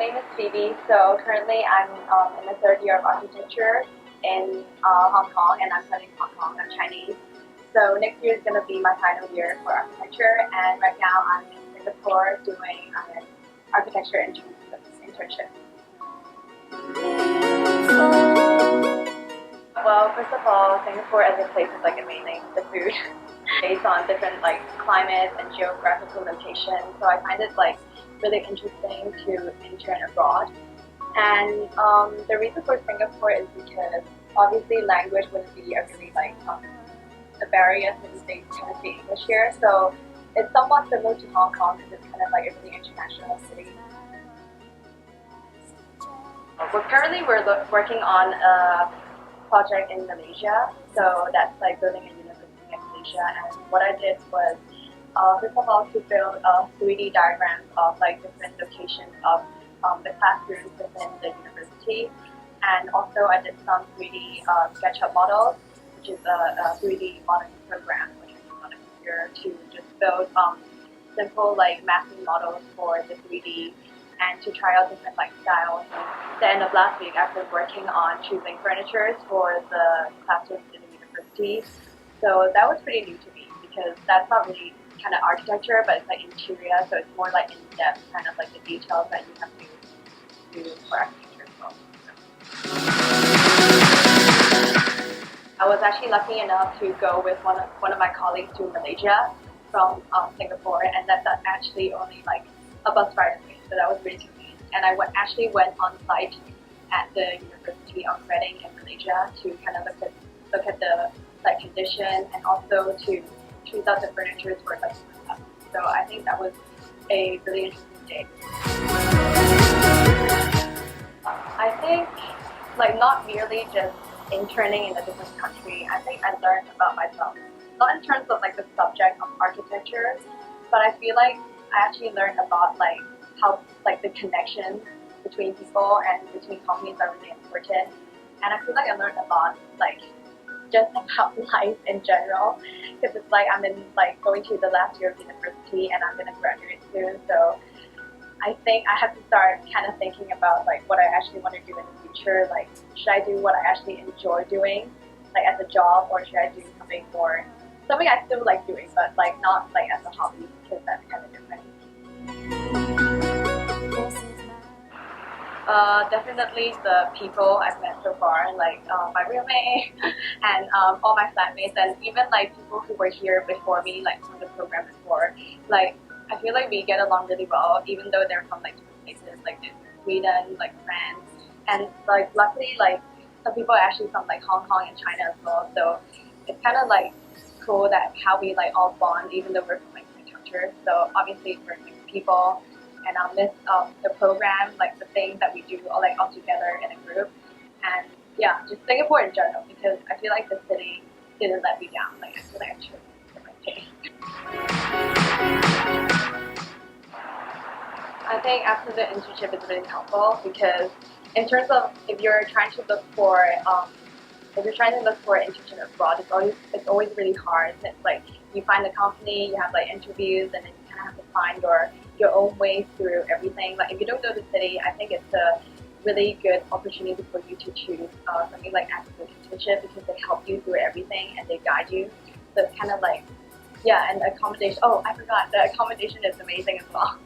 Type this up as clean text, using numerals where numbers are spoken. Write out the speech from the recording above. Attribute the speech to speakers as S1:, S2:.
S1: name is Phoebe. So currently I'm in the third year of architecture in Hong Kong, and I'm studying Hong Kong. I'm Chinese. So next year is going to be my final year for architecture, and right now I'm in Singapore doing an architecture internship. Well, first of all, Singapore as a place is like amazing. The food, based on different like climates and geographical locations. So I find it like really interesting to intern abroad. And the reason for Singapore is because obviously language wouldn't be a really like a barrier since they kind of speak English here. So it's somewhat similar to Hong Kong because it's kind of like a really international city. We're working on a project in Malaysia, so that's like building a university in Malaysia. And what I did was, first of all, to build 3D diagrams of like different locations of the classrooms within the university, and also I did some 3D SketchUp models, which is a 3D modeling program which I use on a computer to just build simple like mapping models for the 3D. And to try out different like styles. At the end of last week, I've been working on choosing furniture for the classrooms in the university. So that was pretty new to me because that's not really kind of architecture, but it's like interior, so it's more like in-depth kind of like the details that you have to do for architecture as well. I was actually lucky enough to go with one of my colleagues to Malaysia from Singapore, and that's actually only like a bus ride away. So that was really convenient. And I actually went on site at the University of Reading in Malaysia to kind of look at the like condition and also to choose out the furniture for like stuff. So I think that was a really interesting day. I think like not merely just interning in a different country. I think I learned about myself, not in terms of like the subject of architecture, but I feel like I actually learned about like how like the connections between people and between companies are really important. And I feel like I learned a lot like just about life in general, because it's like I'm in like going to the last year of university and I'm gonna graduate soon. So I think I have to start kind of thinking about like what I actually want to do in the future. Like, should I do what I actually enjoy doing, like as a job, or should I do something I still like doing, but like not like as a hobby, because that's kind of different. Definitely the people I've met so far, like my roommate and all my flatmates, and even like people who were here before me, like from the program before. Like I feel like we get along really well, even though they're from like different places, like Sweden, like France, and like luckily like some people are actually from like Hong Kong and China as well. So it's kind of like cool that how we like all bond, even though we're from like different cultures. So obviously we're like people. And I'll miss the program, like the things that we do all together in a group. And yeah, just Singapore in general, because I feel like the city didn't let me down. Like I feel like I chose the right thing. I think Absolute Internship is really helpful because in terms of if you're trying to look for an internship abroad, it's always really hard. It's like you find the company, you have like interviews, and then you kind of have to find your own way through everything. Like if you don't know the city, I think it's a really good opportunity for you to choose something like Absolute Internship because they help you through everything and they guide you. So it's kind of like, yeah, and accommodation. Oh, I forgot, the accommodation is amazing as well.